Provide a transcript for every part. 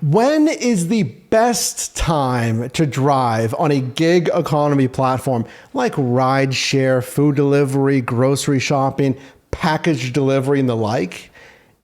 When is the best time to drive on a gig economy platform like rideshare, food delivery, grocery shopping, package delivery, and the like?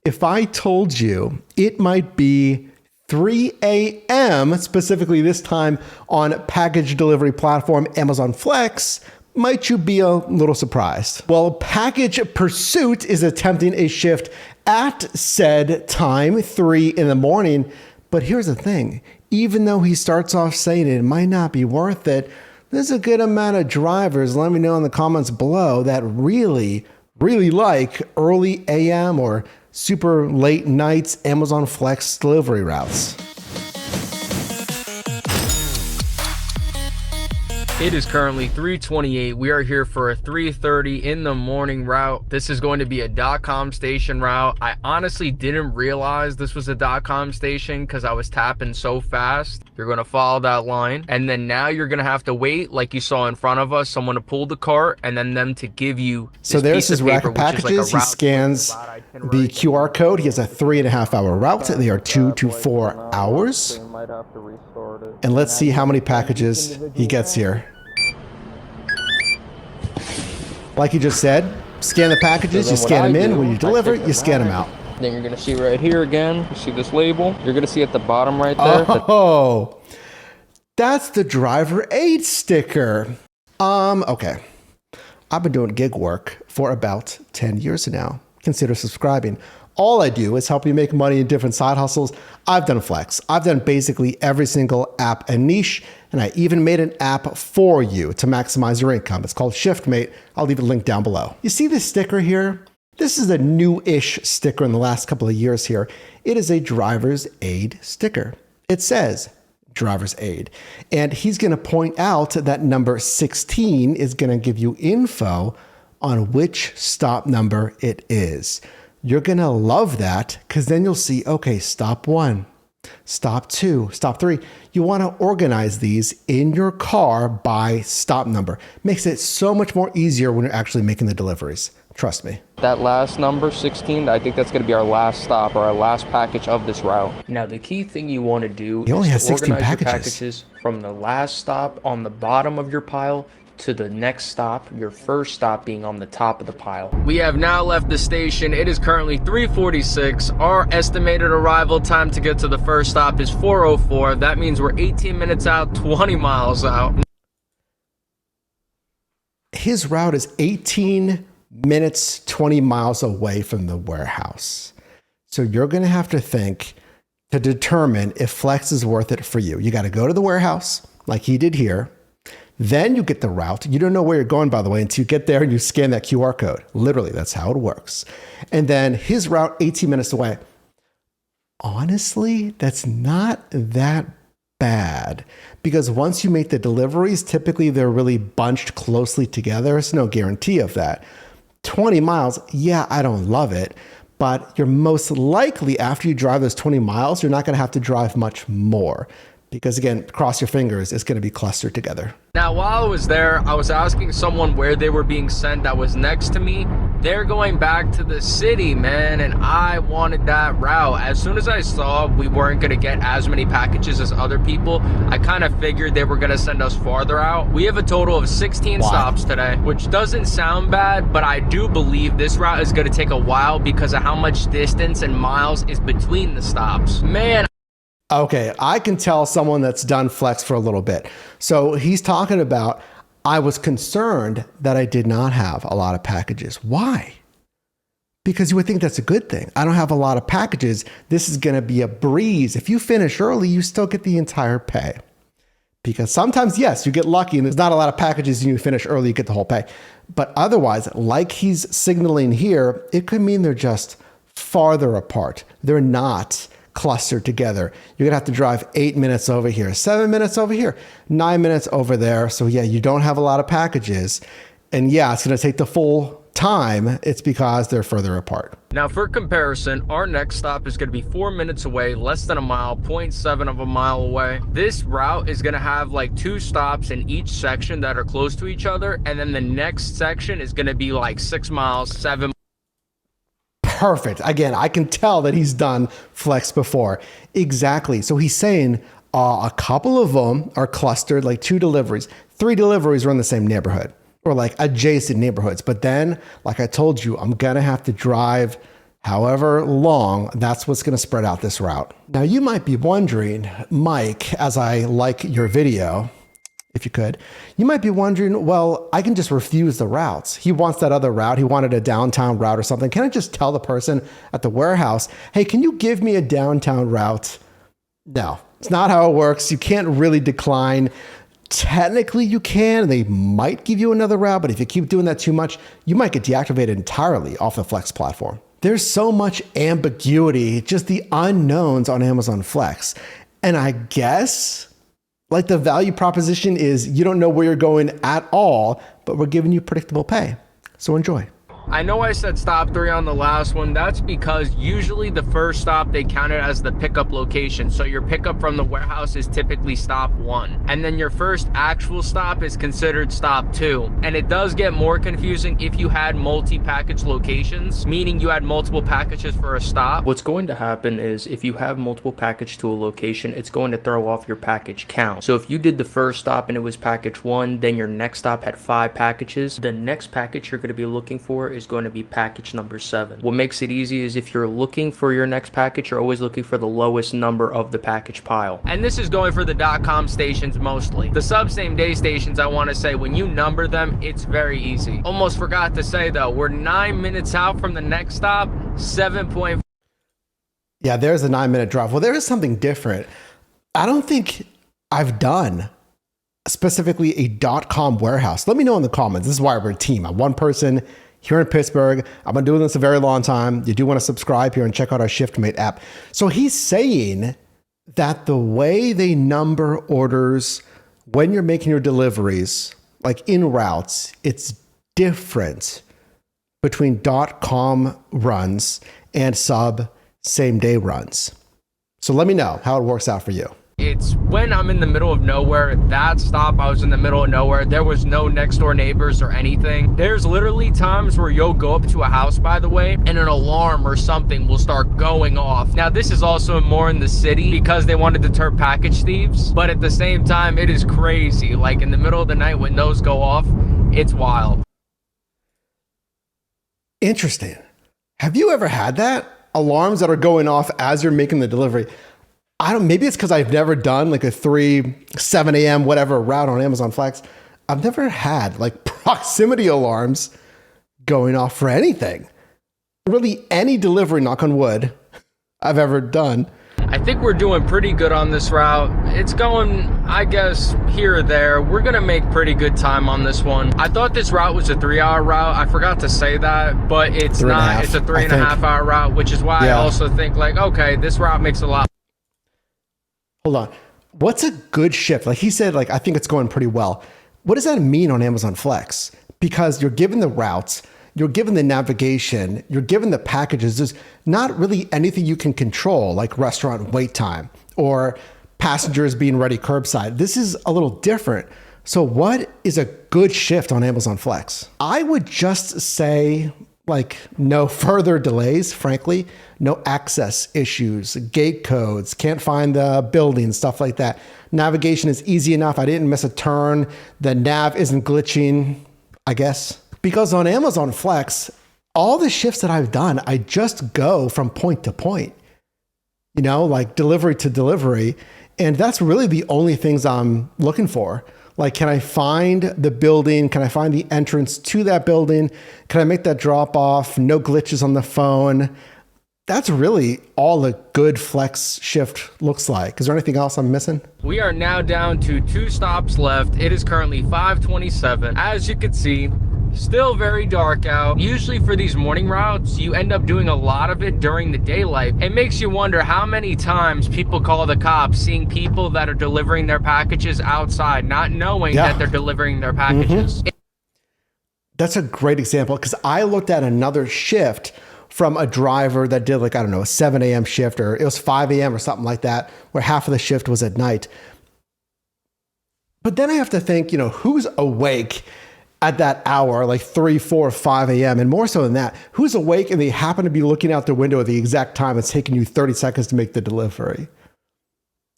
If I told you it might be 3 a.m., specifically this time on package delivery platform Amazon Flex, might you be a little surprised? Well, Package Pursuit is attempting a shift at said time, 3 in the morning. But here's the thing, even though he starts off saying it might not be worth it, there's a good amount of drivers, let me know in the comments below, that really like early AM or super late nights Amazon Flex delivery routes. It is currently 3:28. We are here for a 3:30 in the morning route. This is going to be a .com station route. I honestly didn't realize this was a .com station because I was tapping so fast. You're going to follow that line, and then now you're going to have to wait, like you saw in front of us, someone to pull the cart and then them to give you this So there's piece his of rack paper, of packages. which is like a He scans the QR code. He has a 3.5 hour route. They are 2 to 4 hours. And let's see how many packages he gets here. Like you just said, scan the packages, you scan them in. When you deliver, you scan them out. Then you're going to see right here again, you see this label. You're going to see at the bottom right there. Oh, that's the driver aid sticker. Okay. I've been doing gig work for about 10 years now. Consider subscribing. All I do is help you make money in different side hustles. I've done Flex. I've done basically every single app and niche, and I even made an app for you to maximize your income. It's called ShiftMate. I'll leave a link down below. You see this sticker here? This is a new-ish sticker in the last couple of years here. It is a driver's aid sticker. It says driver's aid. And he's going to point out that number 16 is going to give you info on which stop number it is. You're going to love that because then you'll see, okay, stop 1, stop 2, stop 3. You want to organize these in your car by stop number. Makes it so much more easier when you're actually making the deliveries. Trust me. That last number, 16, I think that's going to be our last stop or our last package of this route. Now, the key thing you want to do He only is has to 16 organize your packages. packages from the last stop on the bottom of your pile to the next stop, your first stop being on the top of the pile. We have now left the station. It is currently 3:46. Our estimated arrival time to get to the first stop is 4:04. That means we're 18 minutes out, 20 miles out. His route is 18 minutes, 20 miles away from the warehouse. So you're going to have to think to determine if Flex is worth it for you. You got to go to the warehouse like he did here. Then you get the route. You don't know where you're going, by the way, until you get there and you scan that QR code. Literally, that's how it works. And then his route, 18 minutes away. Honestly, that's not that bad because once you make the deliveries, typically they're really bunched closely together. There's no guarantee of that. 20 miles, yeah, I don't love it, but you're most likely after you drive those 20 miles, you're not going to have to drive much more. Because again, cross your fingers, it's going to be clustered together. Now, while I was there, I was asking someone where they were being sent that was next to me. They're going back to the city, man, and I wanted that route. As soon as I saw we weren't going to get as many packages as other people, I kind of figured they were going to send us farther out. We have a total of 16 stops today, which doesn't sound bad, but I do believe this route is going to take a while because of how much distance and miles is between the stops. Man. Okay, I can tell someone that's done Flex for a little bit. So he's talking about, I was concerned that I did not have a lot of packages. Why? Because you would think that's a good thing. I don't have a lot of packages. This is going to be a breeze. If you finish early, you still get the entire pay. Because sometimes, yes, you get lucky and there's not a lot of packages and you finish early, you get the whole pay. But otherwise, like he's signaling here, it could mean they're just farther apart. They're not clustered together. You're gonna have to drive 8 minutes over here, 7 minutes over here, 9 minutes over there. So yeah, you don't have a lot of packages. And yeah, it's gonna take the full time. It's because they're further apart. Now for comparison, our next stop is going to be 4 minutes away, less than a mile, 0.7 of a mile away. This route is going to have like 2 stops in each section that are close to each other. And then the next section is going to be like 6 miles, 7. Perfect. Again, I can tell that he's done Flex before. Exactly. So he's saying a couple of them are clustered, like 2 deliveries. 3 deliveries are in the same neighborhood or like adjacent neighborhoods. But then, like I told you, I'm going to have to drive however long. That's what's going to spread out this route. Now, you might be wondering, Mike, as I like your video, if you could, you might be wondering, well, I can just refuse the routes. He wants that other route. He wanted a downtown route or something. Can I just tell the person at the warehouse, hey, can you give me a downtown route? No, it's not how it works. You can't really decline. Technically you can. They might give you another route, but if you keep doing that too much, you might get deactivated entirely off the Flex platform. There's so much ambiguity, just the unknowns on Amazon Flex. And I guess like the value proposition is you don't know where you're going at all, but we're giving you predictable pay. So enjoy. I know I said stop 3 on the last one. That's because usually the first stop, they count it as the pickup location. So your pickup from the warehouse is typically stop 1. And then your first actual stop is considered stop 2. And it does get more confusing if you had multi-package locations, meaning you had multiple packages for a stop. What's going to happen is if you have multiple package to a location, it's going to throw off your package count. So if you did the first stop and it was package 1, then your next stop had 5 packages, the next package you're going to be looking for is going to be package number 7. What makes it easy is if you're looking for your next package, you're always looking for the lowest number of the package pile. And this is going for the .com stations mostly. The sub same day stations, I want to say, when you number them, it's very easy. Almost forgot to say though, we're 9 minutes out from the next stop, 7.5. Yeah, there's a 9-minute drive. Well, there is something different. I don't think I've done specifically a .com warehouse. Let me know in the comments. This is why we're a team. I'm one person here in Pittsburgh. I've been doing this a very long time. You do want to subscribe here and check out our ShiftMate app. So he's saying that the way they number orders when you're making your deliveries, like in routes, it's different between .com runs and sub same day runs. So let me know how it works out for you. It's when I'm in the middle of nowhere. That stop, I was in the middle of nowhere. There was no next door neighbors or anything. There's literally times where you'll go up to a house, by the way, and an alarm or something will start going off. Now, this is also more in the city because they want to deter package thieves. But at the same time, it is crazy. Like in the middle of the night when those go off, it's wild. Interesting. Have you ever had that? Alarms that are going off as you're making the delivery. Maybe it's because I've never done like a 7 a.m. whatever route on Amazon Flex. I've never had like proximity alarms going off for anything. Really any delivery, knock on wood, I've ever done. I think we're doing pretty good on this route. It's going, I guess, here or there. We're gonna make pretty good time on this one. I thought this route was a 3-hour route. I forgot to say that, but it's not. It's a 3.5-hour route, which is why I also think like, okay, this route makes a lot. Hold on. What's a good shift? Like he said, like, I think it's going pretty well. What does that mean on Amazon Flex? Because you're given the routes, you're given the navigation, you're given the packages. There's not really anything you can control, like restaurant wait time or passengers being ready curbside. This is a little different. So what is a good shift on Amazon Flex? I would just say like no further delays, frankly, no access issues, gate codes, can't find the building, stuff like that. Navigation is easy enough. I didn't miss a turn. The nav isn't glitching, I guess. Because on Amazon Flex, all the shifts that I've done, I just go from point to point, you know, like delivery to delivery. And that's really the only things I'm looking for. Like, can I find the building? Can I find the entrance to that building? Can I make that drop off? No glitches on the phone. That's really all a good Flex shift looks like. Is there anything else I'm missing? We are now down to 2 stops left. It is currently 5:27. As you can see, still very dark out. Usually for these morning routes, you end up doing a lot of it during the daylight. It makes you wonder how many times people call the cops seeing people that are delivering their packages outside, not knowing that they're delivering their packages. That's a great example because I looked at another shift from a driver that did like, I don't know, a 7 a.m. shift, or it was 5 a.m. or something like that, where half of the shift was at night. But then I have to think, you know, who's awake at that hour, like 3, 4, 5 a.m. And more so than that, who's awake and they happen to be looking out the window at the exact time it's taking you 30 seconds to make the delivery?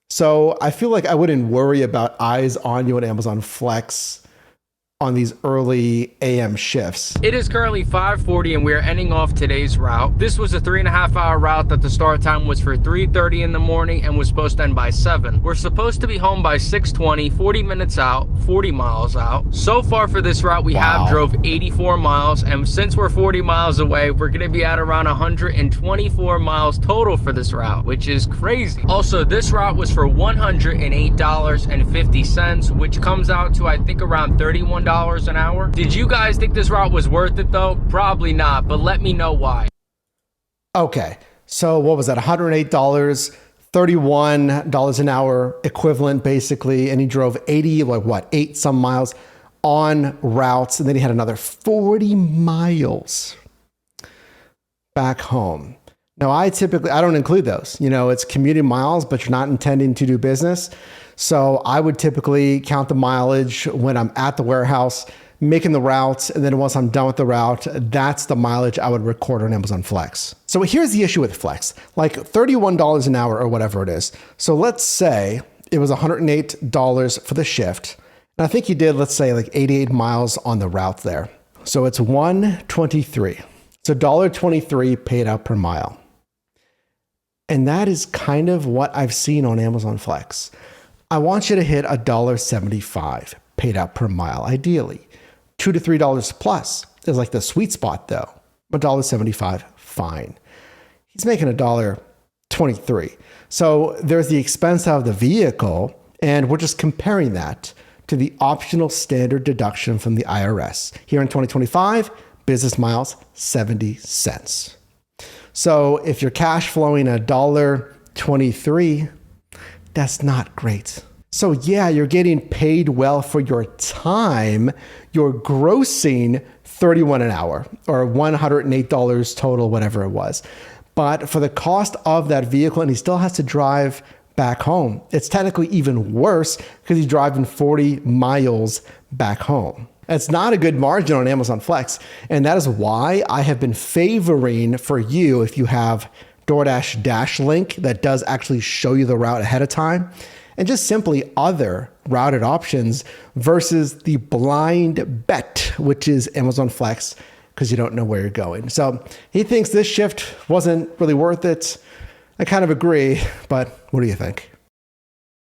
So I feel like I wouldn't worry about eyes on you at Amazon Flex on these early AM shifts. It is currently 5:40 and we are ending off today's route. This was a 3.5-hour route that the start time was for 3:30 in the morning and was supposed to end by 7. We're supposed to be home by 6:20, 40 minutes out, 40 miles out. So far for this route, we have drove 84 miles, and since we're 40 miles away, we're gonna be at around 124 miles total for this route, which is crazy. Also, this route was for $108.50, which comes out to, I think, around $31 an hour. Did you guys think this route was worth it though? Probably not, but let me know why. Okay, so what was that? $108, $31 an hour equivalent basically, and he drove 8 some miles on routes, and then he had another 40 miles back home. Now I don't include those. You know, it's commuting miles, but you're not intending to do business. So I would typically count the mileage when I'm at the warehouse, making the routes, and then once I'm done with the route, that's the mileage I would record on Amazon Flex. So here's the issue with Flex, like $31 an hour or whatever it is. So let's say it was $108 for the shift. And I think you did, let's say like 88 miles on the route there. So it's $123. So $1.23 paid out per mile. And that is kind of what I've seen on Amazon Flex. I want you to hit $1.75 paid out per mile, ideally. $2 to $3 plus is like the sweet spot though. $1.75, fine. He's making $1.23. So there's the expense of the vehicle, and we're just comparing that to the optional standard deduction from the IRS. Here in 2025, business miles, 70 cents. So if you're cash flowing $1.23, that's not great. So yeah, you're getting paid well for your time. You're grossing $31 an hour or $108 total, whatever it was. But for the cost of that vehicle, and he still has to drive back home, it's technically even worse because he's driving 40 miles back home. It's not a good margin on Amazon Flex. And that is why I have been favoring for you, if you have DoorDash Dashlink that does actually show you the route ahead of time, and just simply other routed options versus the blind bet, which is Amazon Flex, because you don't know where you're going. So he thinks this shift wasn't really worth it. I kind of agree, but what do you think?